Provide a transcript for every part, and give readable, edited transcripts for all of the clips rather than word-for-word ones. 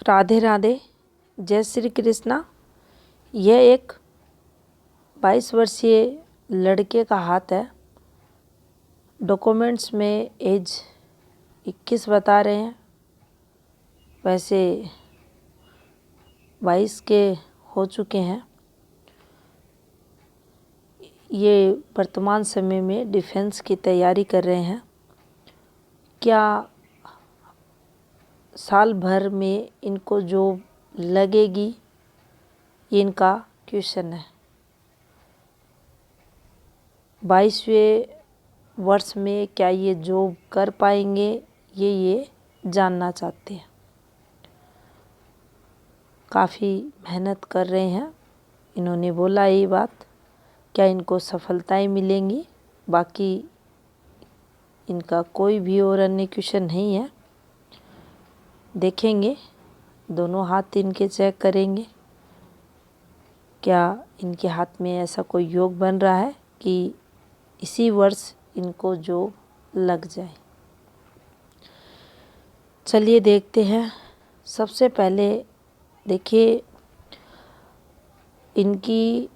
राधे राधे, जय श्री कृष्णा। यह एक 22 वर्षीय लड़के का हाथ है। डॉक्यूमेंट्स में एज 21 बता रहे हैं, वैसे 22 के हो चुके हैं। ये वर्तमान समय में डिफेंस की तैयारी कर रहे हैं। क्या साल भर में इनको जॉब लगेगी, ये इनका क्वेश्चन है। 22वें वर्ष में क्या ये जॉब कर पाएंगे, ये जानना चाहते हैं। काफ़ी मेहनत कर रहे हैं, इन्होंने बोला ये बात। क्या इनको सफलताएं मिलेंगी? बाकी इनका कोई भी और अन्य क्वेश्चन नहीं है। देखेंगे, दोनों हाथ इनके चेक करेंगे। क्या इनके हाथ में ऐसा कोई योग बन रहा है कि इसी वर्ष इनको जॉब लग जाए। चलिए देखते हैं। सबसे पहले देखिए, इनकी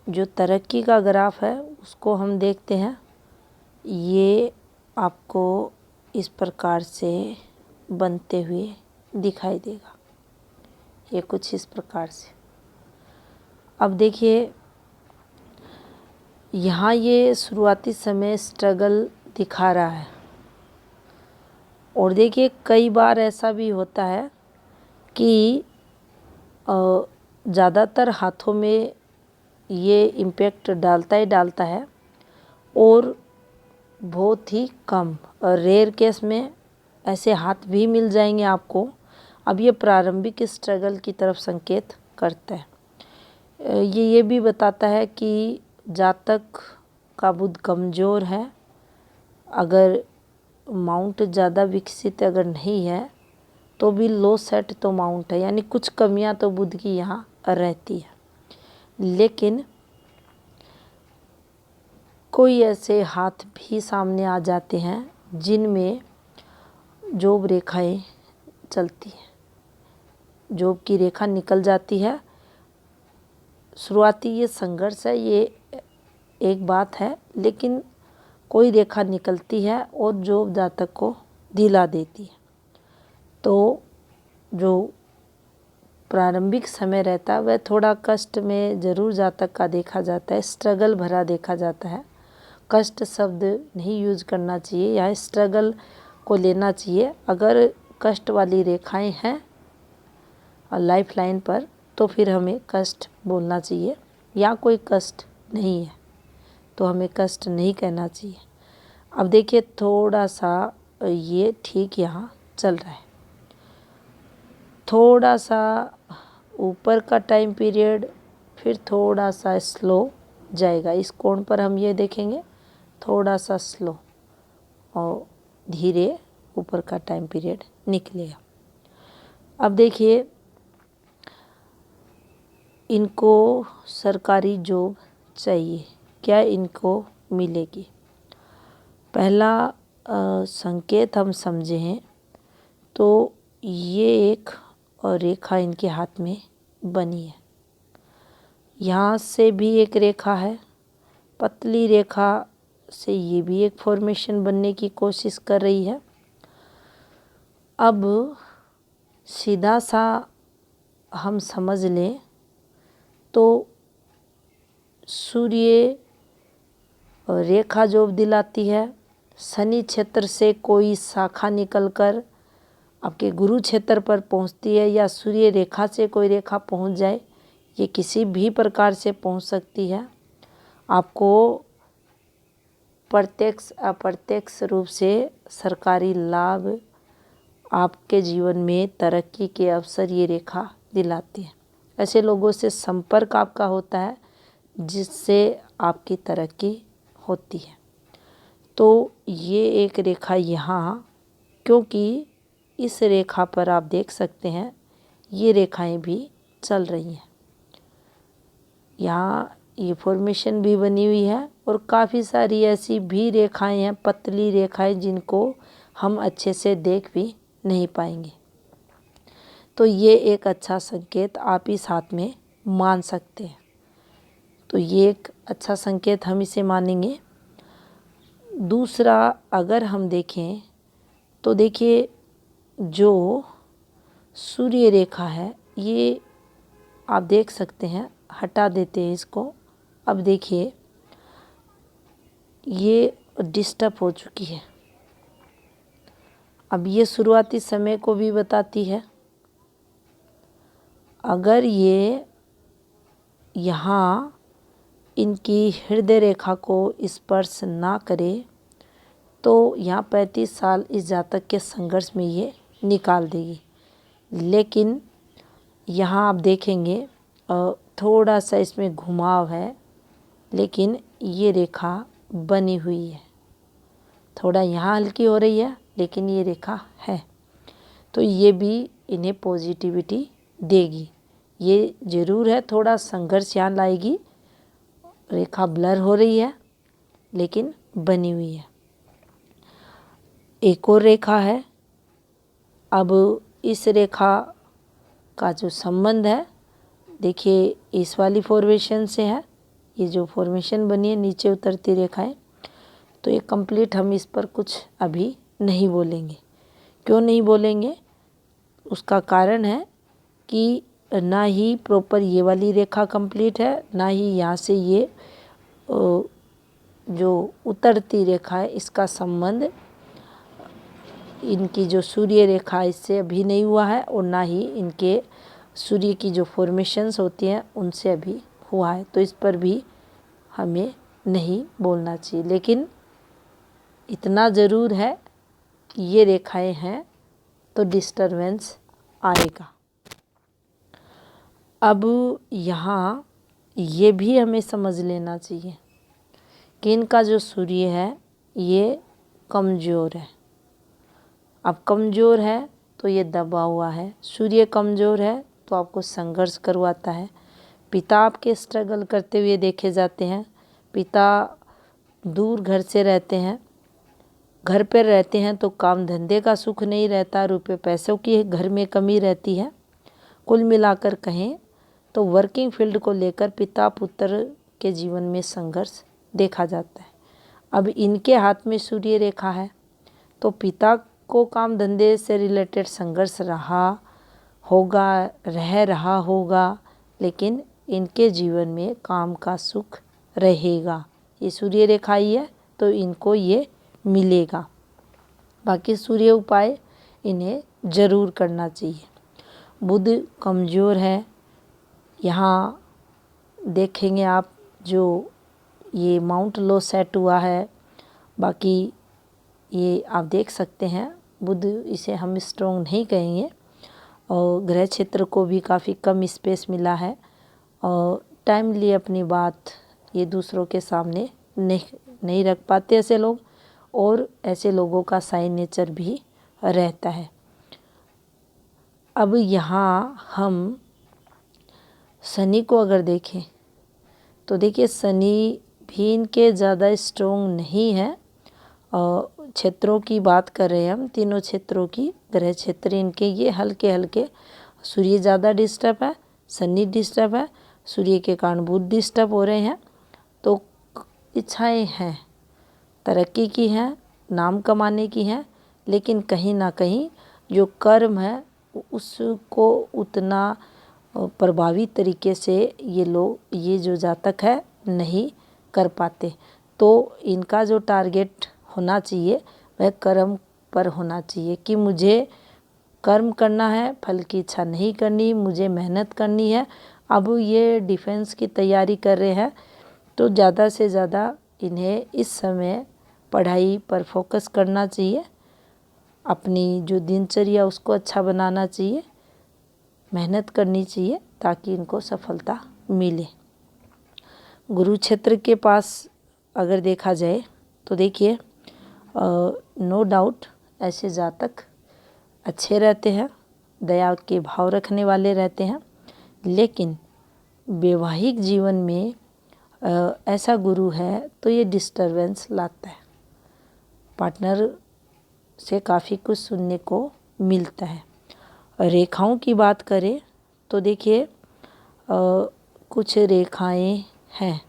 जो तरक्की का ग्राफ है उसको हम देखते हैं। ये आपको इस प्रकार से बनते हुए दिखाई देगा। ये कुछ इस प्रकार से। अब देखिए, यहाँ ये शुरुआती समय स्ट्रगल दिखा रहा है। और देखिए, कई बार ऐसा भी होता है कि ज़्यादातर हाथों में ये इम्पैक्ट डालता ही डालता है और बहुत ही कम और रेयर केस में ऐसे हाथ भी मिल जाएंगे आपको। अब ये प्रारंभिक स्ट्रगल की तरफ संकेत करता है। ये भी बताता है कि जातक का बुध कमज़ोर है। अगर माउंट ज़्यादा विकसित अगर नहीं है तो भी लो सेट तो माउंट है, यानी कुछ कमियां तो बुध की यहाँ रहती है। लेकिन कोई ऐसे हाथ भी सामने आ जाते हैं जिनमें जॉब रेखाएं चलती हैं, जॉब की रेखा निकल जाती है। शुरुआती ये संघर्ष है, ये एक बात है, लेकिन कोई रेखा निकलती है और जॉब जातक को दिला देती है। तो जो प्रारंभिक समय रहता है वह थोड़ा कष्ट में ज़रूर जातक का देखा जाता है, स्ट्रगल भरा देखा जाता है। कष्ट शब्द नहीं यूज करना चाहिए, या स्ट्रगल को लेना चाहिए। अगर कष्ट वाली रेखाएं हैं लाइफ लाइन पर तो फिर हमें कष्ट बोलना चाहिए, या कोई कष्ट नहीं है तो हमें कष्ट नहीं कहना चाहिए। अब देखिए, थोड़ा सा ये ठीक यहाँ चल रहा है। थोड़ा सा ऊपर का टाइम पीरियड फिर थोड़ा सा स्लो जाएगा। इस कोण पर हम ये देखेंगे, थोड़ा सा स्लो और धीरे ऊपर का टाइम पीरियड निकलेगा। अब देखिए, इनको सरकारी जॉब चाहिए, क्या इनको मिलेगी? पहला संकेत हम समझें तो ये एक रेखा इनके हाथ में बनी है। यहाँ से भी एक रेखा है, पतली रेखा से ये भी एक फॉर्मेशन बनने की कोशिश कर रही है। अब सीधा सा हम समझ लें तो सूर्य रेखा जॉब दिलाती है। शनि क्षेत्र से कोई शाखा निकलकर आपके गुरु क्षेत्र पर पहुंचती है, या सूर्य रेखा से कोई रेखा पहुंच जाए, ये किसी भी प्रकार से पहुंच सकती है। आपको प्रत्यक्ष अप्रत्यक्ष रूप से सरकारी लाभ, आपके जीवन में तरक्की के अवसर ये रेखा दिलाती है। ऐसे लोगों से संपर्क आपका होता है जिससे आपकी तरक्की होती है। तो ये एक रेखा यहाँ, क्योंकि इस रेखा पर आप देख सकते हैं ये रेखाएं भी चल रही हैं। यहाँ ये फॉर्मेशन भी बनी हुई है और काफ़ी सारी ऐसी भी रेखाएं हैं, पतली रेखाएं, जिनको हम अच्छे से देख भी नहीं पाएंगे। तो ये एक अच्छा संकेत आप इस हाथ में मान सकते हैं। तो ये एक अच्छा संकेत हम इसे मानेंगे। दूसरा अगर हम देखें तो देखिए जो सूर्य रेखा है ये आप देख सकते हैं, हटा देते हैं इसको। अब देखिए ये डिस्टर्ब हो चुकी है। अब ये शुरुआती समय को भी बताती है। अगर ये यहाँ इनकी हृदय रेखा को स्पर्श ना करे तो यहाँ 35 साल इस जातक के संघर्ष में ये निकाल देगी। लेकिन यहाँ आप देखेंगे थोड़ा सा इसमें घुमाव है, लेकिन ये रेखा बनी हुई है। थोड़ा यहाँ हल्की हो रही है लेकिन ये रेखा है, तो ये भी इन्हें पॉजिटिविटी देगी। ये ज़रूर है थोड़ा संघर्ष यहाँ लाएगी, रेखा ब्लर हो रही है लेकिन बनी हुई है। एक और रेखा है। अब इस रेखा का जो संबंध है देखिए इस वाली फॉर्मेशन से है। ये जो फॉर्मेशन बनी है नीचे उतरती रेखाएं, तो ये कंप्लीट हम इस पर कुछ अभी नहीं बोलेंगे। क्यों नहीं बोलेंगे? उसका कारण है कि ना ही प्रॉपर ये वाली रेखा कंप्लीट है, ना ही यहाँ से ये जो उतरती रेखा है इसका संबंध इनकी जो सूर्य रेखा इससे अभी नहीं हुआ है, और ना ही इनके सूर्य की जो फॉर्मेशंस होती हैं उनसे अभी हुआ है। तो इस पर भी हमें नहीं बोलना चाहिए। लेकिन इतना ज़रूर है कि ये रेखाएं हैं तो डिस्टरबेंस आएगा। अब यहाँ ये भी हमें समझ लेना चाहिए कि इनका जो सूर्य है ये कमज़ोर है। अब कमज़ोर है तो ये दबा हुआ है। सूर्य कमज़ोर है तो आपको संघर्ष करवाता है। पिता आपके स्ट्रगल करते हुए देखे जाते हैं। पिता दूर घर से रहते हैं, घर पर रहते हैं तो काम धंधे का सुख नहीं रहता, रुपए पैसों की घर में कमी रहती है। कुल मिलाकर कहें तो वर्किंग फील्ड को लेकर पिता पुत्र के जीवन में संघर्ष देखा जाता है। अब इनके हाथ में सूर्य रेखा है तो पिता को काम धंधे से रिलेटेड संघर्ष रहा होगा, लेकिन इनके जीवन में काम का सुख रहेगा। ये सूर्य रेखा ही है तो इनको ये मिलेगा। बाकी सूर्य उपाय इन्हें ज़रूर करना चाहिए। बुध कमज़ोर है। यहाँ देखेंगे आप जो ये माउंट लो सेट हुआ है, बाकी ये आप देख सकते हैं बुध, इसे हम स्ट्रॉन्ग नहीं कहेंगे। और ग्रह क्षेत्र को भी काफ़ी कम स्पेस मिला है और टाइमली अपनी बात ये दूसरों के सामने नहीं रख पाते ऐसे लोग, और ऐसे लोगों का साइन नेचर भी रहता है। अब यहाँ हम शनि को अगर देखें तो देखिए शनि भी इनके ज़्यादा स्ट्रॉन्ग नहीं है। और क्षेत्रों की बात कर रहे हैं हम, तीनों क्षेत्रों की, ग्रह क्षेत्र इनके ये हल्के हल्के। सूर्य ज़्यादा डिस्टर्ब है, शनि डिस्टर्ब है, सूर्य के कारण बुध डिस्टर्ब हो रहे हैं। तो इच्छाएं हैं, तरक्की की हैं, नाम कमाने की हैं, लेकिन कहीं ना कहीं जो कर्म है उसको उतना प्रभावी तरीके से ये जो जातक है नहीं कर पाते। तो इनका जो टारगेट होना चाहिए वह कर्म पर होना चाहिए कि मुझे कर्म करना है, फल की इच्छा नहीं करनी, मुझे मेहनत करनी है। अब ये डिफेंस की तैयारी कर रहे हैं तो ज़्यादा से ज़्यादा इन्हें इस समय पढ़ाई पर फोकस करना चाहिए। अपनी जो दिनचर्या उसको अच्छा बनाना चाहिए, मेहनत करनी चाहिए ताकि इनको सफलता मिले। गुरु क्षेत्र के पास अगर देखा जाए तो देखिए नो डाउट ऐसे जातक अच्छे रहते हैं, दया के भाव रखने वाले रहते हैं, लेकिन वैवाहिक जीवन में ऐसा गुरु है तो ये डिस्टरबेंस लाता है। पार्टनर से काफ़ी कुछ सुनने को मिलता है रेखाओं की बात करें तो देखिए कुछ रेखाएं हैं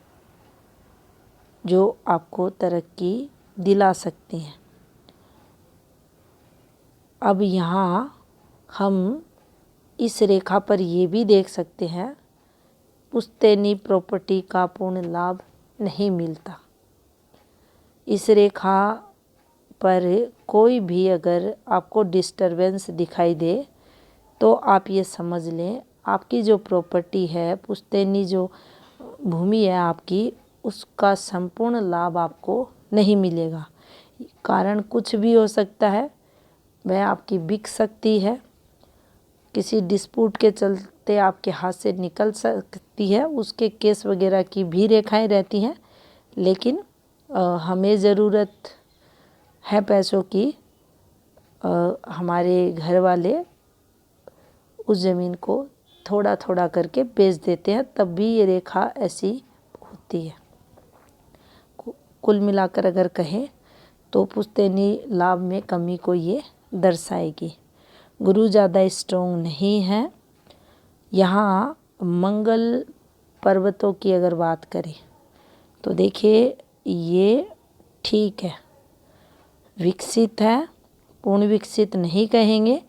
जो आपको तरक्की दिला सकती हैं। अब यहाँ हम इस रेखा पर ये भी देख सकते हैं पुश्तैनी प्रॉपर्टी का पूर्ण लाभ नहीं मिलता। इस रेखा पर कोई भी अगर आपको डिस्टरबेंस दिखाई दे तो आप ये समझ लें आपकी जो प्रॉपर्टी है, पुश्तैनी जो भूमि है आपकी, उसका संपूर्ण लाभ आपको नहीं मिलेगा। कारण कुछ भी हो सकता है, वह आपकी बिक सकती है, किसी डिस्प्यूट के चलते आपके हाथ से निकल सकती है, उसके केस वगैरह की भी रेखाएं रहती हैं। लेकिन हमें ज़रूरत है पैसों की, हमारे घर वाले उस ज़मीन को थोड़ा थोड़ा करके बेच देते हैं, तब भी ये रेखा ऐसी होती है। कुल मिलाकर अगर कहें तो पुश्तैनी लाभ में कमी को ये दर्शाएगी। गुरु ज़्यादा स्ट्रॉन्ग नहीं है। यहाँ मंगल पर्वतों की अगर बात करें तो देखिए ये ठीक है, विकसित है, पूर्ण विकसित नहीं कहेंगे,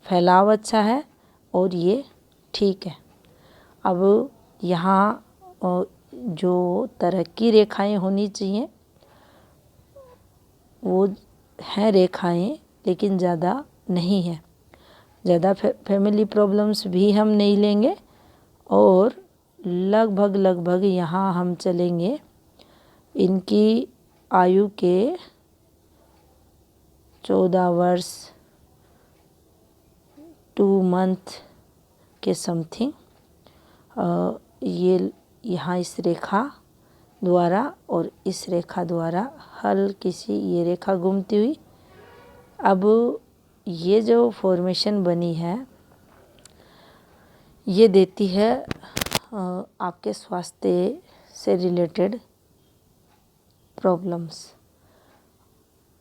फैलाव अच्छा है और ये ठीक है। अब यहाँ जो तरक्की रेखाएं होनी चाहिए वो हैं रेखाएं, लेकिन ज़्यादा नहीं है। ज़्यादा फैमिली प्रॉब्लम्स भी हम नहीं लेंगे और लगभग यहाँ हम चलेंगे इनकी आयु के 14 वर्ष 2 मंथ के समथिंग ये यहाँ इस रेखा द्वारा और इस रेखा द्वारा हल्की सी ये रेखा घूमती हुई, अब ये जो फॉर्मेशन बनी है ये देती है आपके स्वास्थ्य से रिलेटेड प्रॉब्लम्स।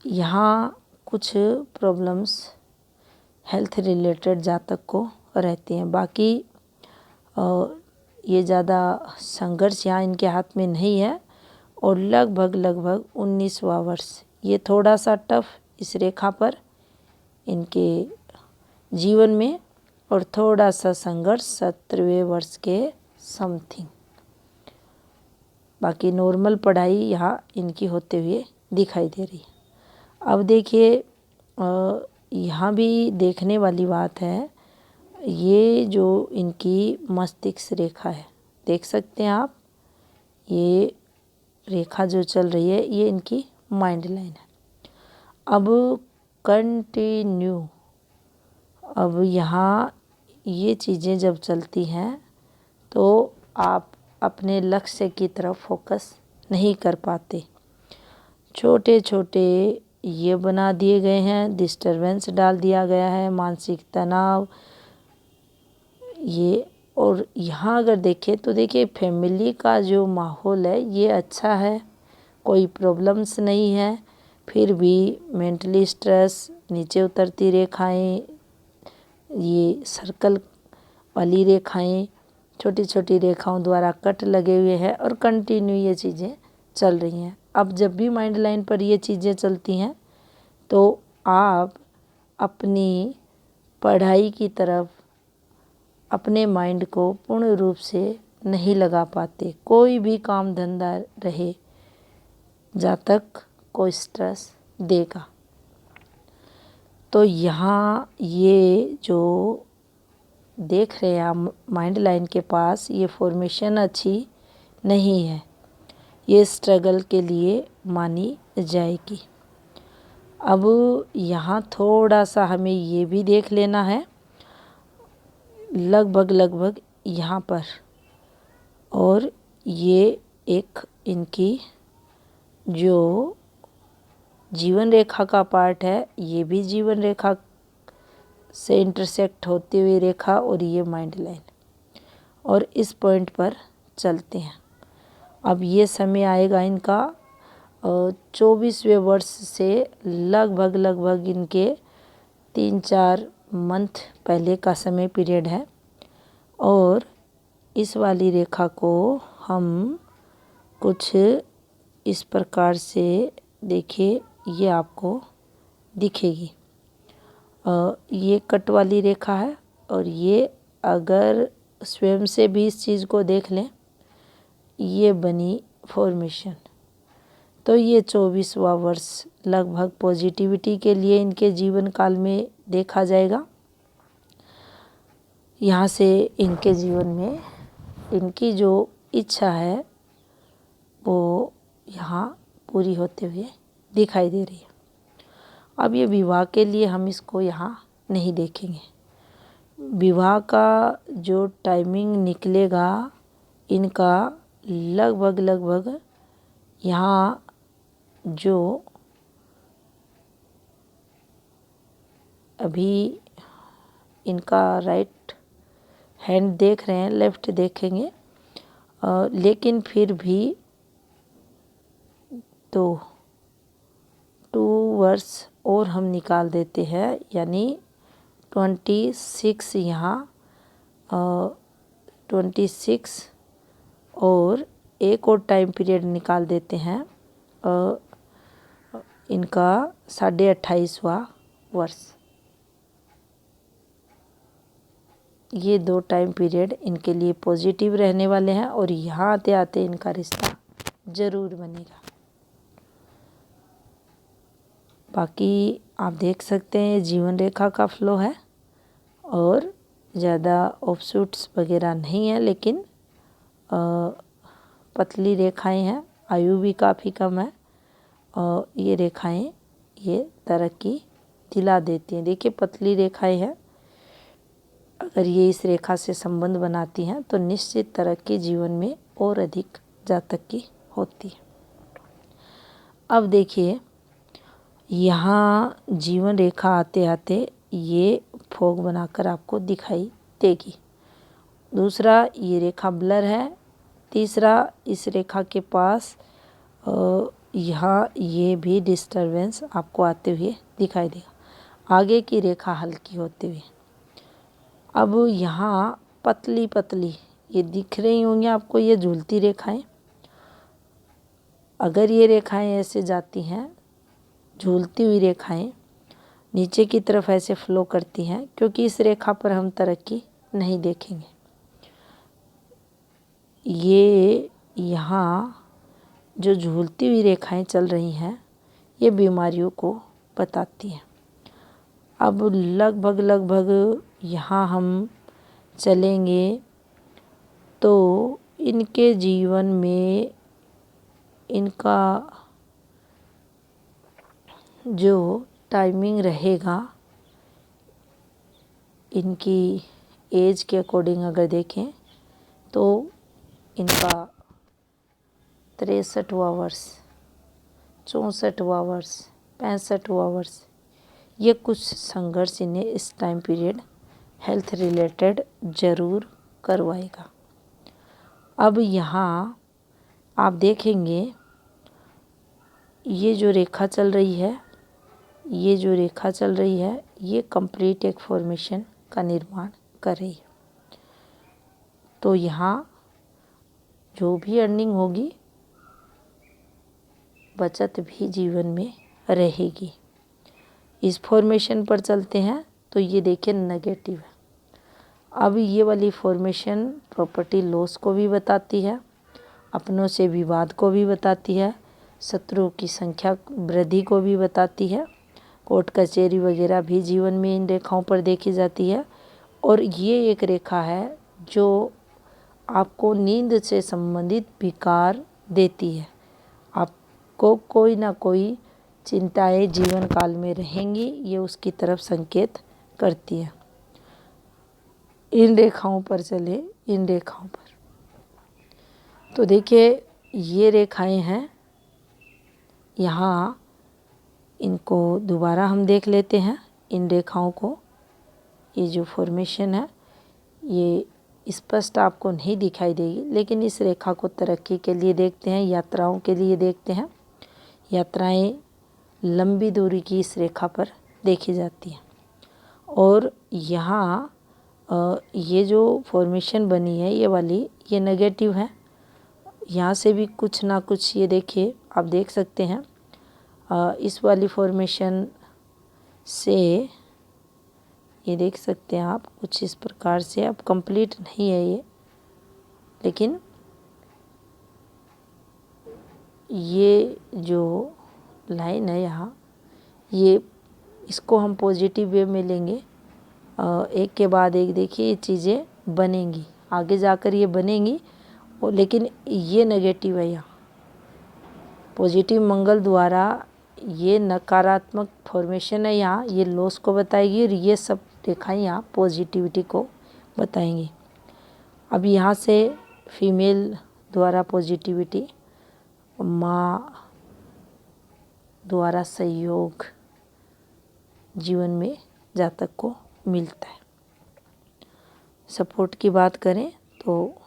यहाँ कुछ प्रॉब्लम्स हेल्थ रिलेटेड जातक को रहती हैं। बाकी ये ज़्यादा संघर्ष यहाँ इनके हाथ में नहीं है और लगभग 19वां वर्ष ये थोड़ा सा टफ इस रेखा पर इनके जीवन में और थोड़ा सा संघर्ष 17वें वर्ष के समथिंग। बाकी नॉर्मल पढ़ाई यहाँ इनकी होते हुए दिखाई दे रही है। अब देखिए यहाँ भी देखने वाली बात है, ये जो इनकी मस्तिष्क रेखा है, देख सकते हैं आप, ये रेखा जो चल रही है ये इनकी माइंड लाइन है। अब कंटिन्यू, अब यहाँ ये चीज़ें जब चलती हैं तो आप अपने लक्ष्य की तरफ फोकस नहीं कर पाते। छोटे छोटे ये बना दिए गए हैं, डिस्टरबेंस डाल दिया गया है, मानसिक तनाव ये। और यहाँ अगर देखें तो देखिए फैमिली का जो माहौल है ये अच्छा है, कोई प्रॉब्लम्स नहीं है, फिर भी मेंटली स्ट्रेस, नीचे उतरती रेखाएं, ये सर्कल वाली रेखाएं, छोटी छोटी रेखाओं द्वारा कट लगे हुए हैं और कंटिन्यू ये चीज़ें चल रही हैं। अब जब भी माइंड लाइन पर ये चीज़ें चलती हैं तो आप अपनी पढ़ाई की तरफ अपने माइंड को पूर्ण रूप से नहीं लगा पाते। कोई भी काम धंधा रहे, जातक को स्ट्रेस देगा। तो यहाँ ये जो देख रहे हैं आप माइंड लाइन के पास, ये फॉर्मेशन अच्छी नहीं है, ये स्ट्रगल के लिए मानी जाएगी। अब यहाँ थोड़ा सा हमें ये भी देख लेना है, लगभग यहाँ पर, और ये एक इनकी जो जीवन रेखा का पार्ट है, ये भी जीवन रेखा से इंटरसेक्ट होती हुई रेखा और ये माइंड लाइन, और इस पॉइंट पर चलते हैं। अब ये आएगा इनका 24वें वर्ष से लगभग इनके 3-4 मंथ पहले का समय पीरियड है और इस वाली रेखा को हम कुछ इस प्रकार से देखिए, ये आपको दिखेगी। ये कट वाली रेखा है और ये अगर स्वयं से भी इस चीज़ को देख लें, ये बनी फॉर्मेशन। तो ये 24वां वर्ष लगभग पॉजिटिविटी के लिए इनके जीवन काल में देखा जाएगा। यहाँ से इनके जीवन में इनकी जो इच्छा है वो यहाँ पूरी होते हुए दिखाई दे रही है। अब ये विवाह के लिए हम इसको यहाँ नहीं देखेंगे। विवाह का जो टाइमिंग निकलेगा इनका लगभग यहाँ जो अभी इनका राइट हैंड देख रहे हैं, लेफ्ट देखेंगे, लेकिन फिर भी तो 2 वर्ष और हम निकाल देते हैं, यानी 26 यहाँ 26 और एक और टाइम पीरियड निकाल देते हैं इनका 28वां वर्ष। ये 2 टाइम पीरियड इनके लिए पॉजिटिव रहने वाले हैं और यहाँ आते आते इनका रिश्ता ज़रूर बनेगा। बाकी आप देख सकते हैं जीवन रेखा का फ्लो है और ज़्यादा ऑफशूट्स वगैरह नहीं है, लेकिन पतली रेखाएं हैं, आयु भी काफ़ी कम है और ये रेखाएं ये तरक्की दिला देती हैं। देखिए पतली रेखाएं हैं, अगर ये इस रेखा से संबंध बनाती हैं तो निश्चित तरक्की जीवन में और अधिक जातक की होती है। अब देखिए यहाँ जीवन रेखा आते आते ये फोग बनाकर आपको दिखाई देगी। दूसरा, ये रेखा ब्लर है। तीसरा, इस रेखा के पास यहाँ ये भी डिस्टरबेंस आपको आते हुए दिखाई देगा। आगे की रेखा हल्की होते हुए, अब यहाँ पतली पतली ये दिख रही होंगी आपको, ये झूलती रेखाएं। अगर ये रेखाएं ऐसे जाती हैं, झूलती हुई रेखाएं नीचे की तरफ ऐसे फ्लो करती हैं, क्योंकि इस रेखा पर हम तरक्की नहीं देखेंगे। ये यहाँ जो झूलती हुई रेखाएं चल रही हैं ये बीमारियों को बताती हैं। अब लगभग यहाँ हम चलेंगे तो इनके जीवन में इनका जो टाइमिंग रहेगा, इनकी एज के अकॉर्डिंग अगर देखें तो इनका 63वां वर्ष, 64वां वर्ष, 65वां वर्ष, ये कुछ संघर्ष इन्हें इस टाइम पीरियड हेल्थ रिलेटेड ज़रूर करवाएगा। अब यहाँ आप देखेंगे ये जो रेखा चल रही है, ये जो रेखा चल रही है ये कंप्लीट एक फॉर्मेशन का निर्माण कर रही है। तो यहाँ जो भी अर्निंग होगी, बचत भी जीवन में रहेगी। इस फॉर्मेशन पर चलते हैं तो ये देखिए नेगेटिव है। अब ये वाली फॉर्मेशन प्रॉपर्टी लॉस को भी बताती है, अपनों से विवाद को भी बताती है, शत्रुओं की संख्या वृद्धि को भी बताती है। कोर्ट कचहरी वगैरह भी जीवन में इन रेखाओं पर देखी जाती है। और ये एक रेखा है जो आपको नींद से संबंधित विकार देती है। आपको कोई ना कोई चिंताएं जीवन काल में रहेंगी, ये उसकी तरफ संकेत करती है। इन रेखाओं पर चले, इन रेखाओं पर तो देखिए ये रेखाएं हैं। यहाँ इनको दोबारा हम देख लेते हैं, इन रेखाओं को। ये जो फॉर्मेशन है ये स्पष्ट आपको नहीं दिखाई देगी, लेकिन इस रेखा को तरक्की के लिए देखते हैं, यात्राओं के लिए देखते हैं। यात्राएं लंबी दूरी की इस रेखा पर देखी जाती हैं और यहाँ ये जो फॉर्मेशन बनी है ये वाली, ये नेगेटिव है। यहाँ से भी कुछ ना कुछ, ये देखिए आप देख सकते हैं इस वाली फॉर्मेशन से, ये देख सकते हैं आप कुछ इस प्रकार से। अब कंप्लीट नहीं है ये, लेकिन ये जो लाइन है यहाँ, ये इसको हम पॉजिटिव वे में लेंगे। एक के बाद एक देखिए ये चीज़ें बनेंगी, आगे जाकर ये बनेंगी। और लेकिन ये नेगेटिव है, यहाँ पॉजिटिव मंगल द्वारा ये नकारात्मक फॉर्मेशन है, यहाँ ये लॉस को बताएगी और ये सब रेखाएं यहाँ पॉजिटिविटी को बताएंगी। अब यहाँ से फीमेल द्वारा पॉजिटिविटी, माँ द्वारा सहयोग जीवन में जातक को मिलता है। सपोर्ट की बात करें तो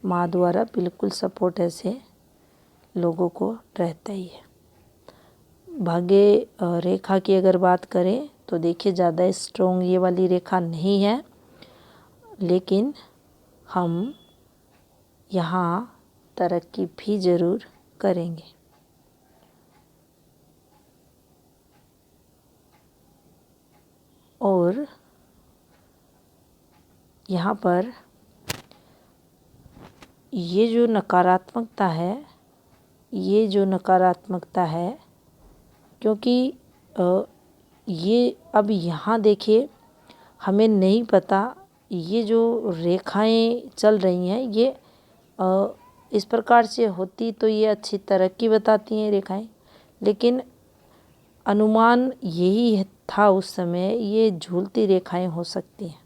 माँ द्वारा बिल्कुल सपोर्ट ऐसे लोगों को रहता ही है। भाग्य रेखा की अगर बात करें तो देखिए ज़्यादा स्ट्रॉन्ग ये वाली रेखा नहीं है, लेकिन हम यहाँ तरक्की भी ज़रूर करेंगे। और यहाँ पर ये जो नकारात्मकता है, ये जो नकारात्मकता है, क्योंकि ये अब यहाँ देखिए हमें नहीं पता ये जो रेखाएं चल रही हैं ये इस प्रकार से होती तो ये अच्छी तरक्की बताती हैं रेखाएं, लेकिन अनुमान यही था उस समय ये झूलती रेखाएं हो सकती हैं,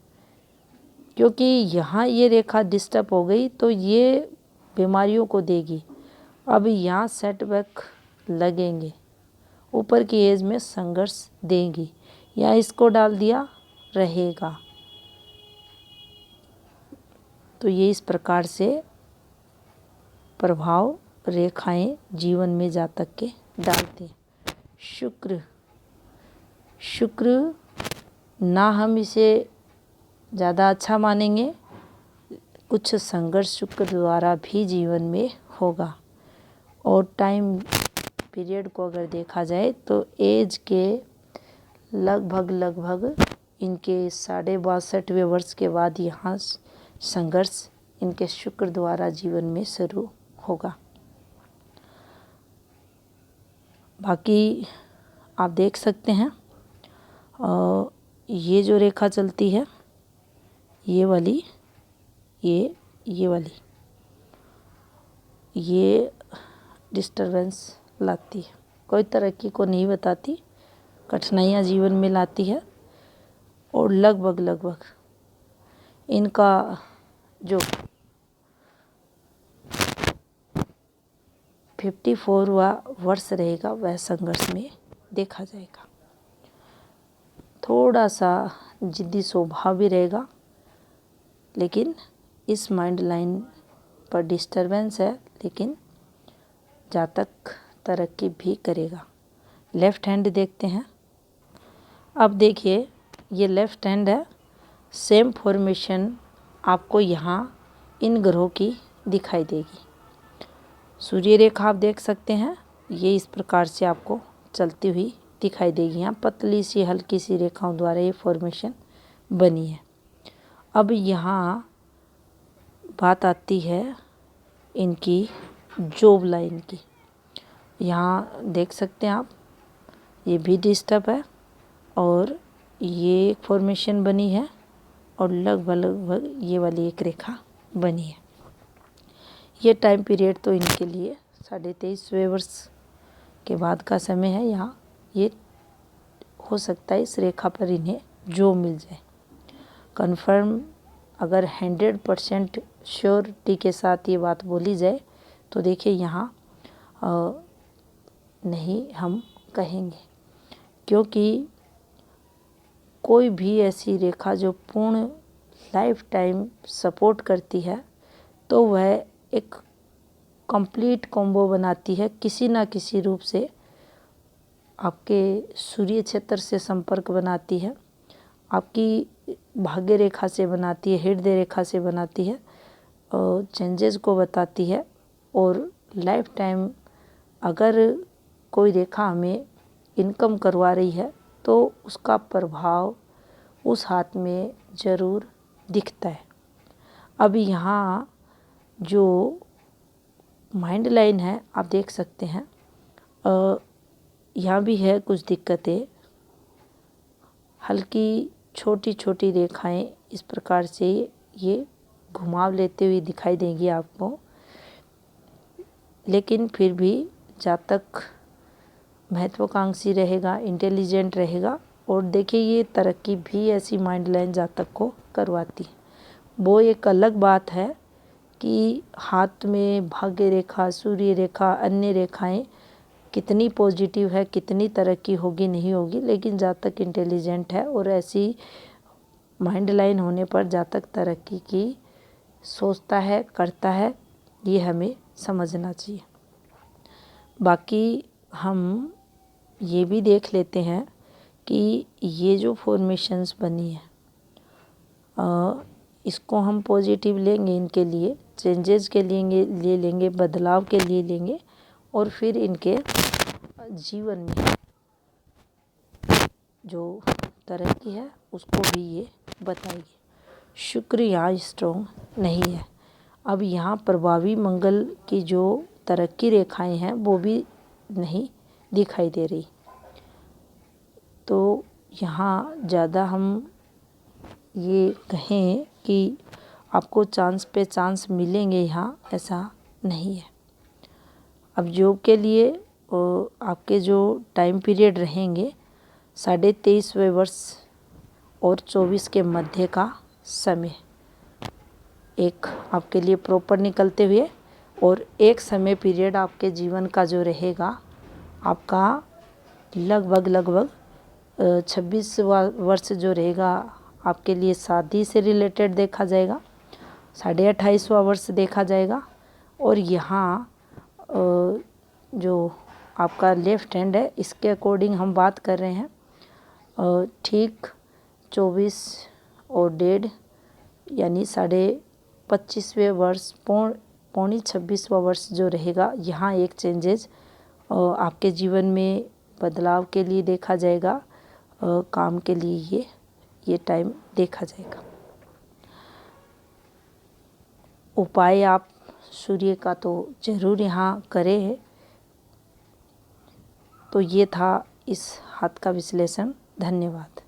क्योंकि यहाँ ये रेखा डिस्टर्ब हो गई तो ये बीमारियों को देगी। अब यहाँ सेटबैक लगेंगे, ऊपर की एज में संघर्ष देंगी, या इसको डाल दिया रहेगा। तो ये इस प्रकार से प्रभाव रेखाएं जीवन में जातक के डालते हैं। शुक्र ना हम इसे ज़्यादा अच्छा मानेंगे, कुछ संघर्ष शुक्र द्वारा भी जीवन में होगा। और टाइम पीरियड को अगर देखा जाए तो एज के लगभग इनके 62.5वें वर्ष के बाद यहाँ संघर्ष इनके शुक्र द्वारा जीवन में शुरू होगा। बाकी आप देख सकते हैं ये जो रेखा चलती है ये वाली, ये वाली, ये डिस्टरबेंस लाती है, कोई तरक्की को नहीं बताती, कठिनाइयाँ जीवन में लाती है। और लगभग इनका जो 54वां वर्ष रहेगा वह संघर्ष में देखा जाएगा। थोड़ा सा जिद्दी स्वभाव भी रहेगा, लेकिन इस माइंड लाइन पर डिस्टरबेंस है, लेकिन जातक तरक्की भी करेगा। लेफ्ट हैंड देखते हैं। अब देखिए ये लेफ्ट हैंड है, सेम फॉर्मेशन आपको यहाँ इन ग्रहों की दिखाई देगी। सूर्य रेखा आप देख सकते हैं, ये इस प्रकार से आपको चलती हुई दिखाई देगी। यहाँ पतली सी हल्की सी रेखाओं द्वारा ये फॉर्मेशन बनी है। अब यहाँ बात आती है इनकी जॉब लाइन की। यहाँ देख सकते हैं आप, ये भी डिस्टर्ब है और ये एक फॉर्मेशन बनी है और लगभग ये वाली एक रेखा बनी है। ये टाइम पीरियड तो इनके लिए 23.5वें वर्ष के बाद का समय है। यहाँ ये हो सकता है इस रेखा पर इन्हें जो मिल जाए। कन्फर्म अगर 100% श्योरिटी के साथ ये बात बोली जाए तो देखिए यहाँ नहीं हम कहेंगे, क्योंकि कोई भी ऐसी रेखा जो पूर्ण लाइफ टाइम सपोर्ट करती है तो वह एक कंप्लीट कॉम्बो बनाती है, किसी ना किसी रूप से आपके सूर्य क्षेत्र से संपर्क बनाती है आपकी भाग्य रेखा से बनाती है, हृदय रेखा से बनाती है, चेंजेस को बताती है। और लाइफ टाइम अगर कोई रेखा हमें इनकम करवा रही है तो उसका प्रभाव उस हाथ में ज़रूर दिखता है। अब यहाँ जो माइंड लाइन है आप देख सकते हैं, यहाँ भी है कुछ दिक्कतें। हल्की छोटी छोटी रेखाएं इस प्रकार से ये घुमाव लेते हुए दिखाई देंगी आपको, लेकिन फिर भी जातक महत्वाकांक्षी रहेगा, इंटेलिजेंट रहेगा। और देखिए ये तरक्की भी ऐसी माइंड लाइन जातक को करवाती है। वो एक अलग बात है कि हाथ में भाग्य रेखा, सूर्य रेखा, अन्य रेखाएं कितनी पॉजिटिव है, कितनी तरक्की होगी नहीं होगी, लेकिन जातक इंटेलिजेंट है और ऐसी माइंड लाइन होने पर जातक तरक्की की सोचता है, करता है, ये हमें समझना चाहिए। बाकी हम ये भी देख लेते हैं कि ये जो फॉर्मेशंस बनी है इसको हम पॉजिटिव लेंगे, इनके लिए चेंजेस के लिए ले लेंगे, बदलाव के लिए लेंगे, और फिर इनके जीवन में जो तरक्की है उसको भी ये बताएगी। शुक्र यहाँ स्ट्रॉन्ग नहीं है। अब यहाँ प्रभावी मंगल की जो तरक्की रेखाएं हैं वो भी नहीं दिखाई दे रही, तो यहाँ ज़्यादा हम ये कहें कि आपको चांस पे चांस मिलेंगे, यहाँ ऐसा नहीं है। अब जॉब के लिए आपके जो टाइम पीरियड रहेंगे 23.5वें वर्ष और 24 के मध्य का समय एक आपके लिए प्रॉपर निकलते हुए, और एक समय पीरियड आपके जीवन का जो रहेगा आपका लगभग 26वां वर्ष जो रहेगा आपके लिए शादी से रिलेटेड देखा जाएगा, 28वां वर्ष देखा जाएगा। और यहाँ जो आपका लेफ्ट हैंड है इसके अकॉर्डिंग हम बात कर रहे हैं, ठीक 24 और 1.5 यानी 25.5वें वर्ष, पौनी 26वां वर्ष जो रहेगा, यहाँ एक चेंजेस आपके जीवन में बदलाव के लिए देखा जाएगा, काम के लिए ये टाइम देखा जाएगा। उपाय आप सूर्य का तो ज़रूर यहाँ करें। तो ये था इस हाथ का विश्लेषण। धन्यवाद।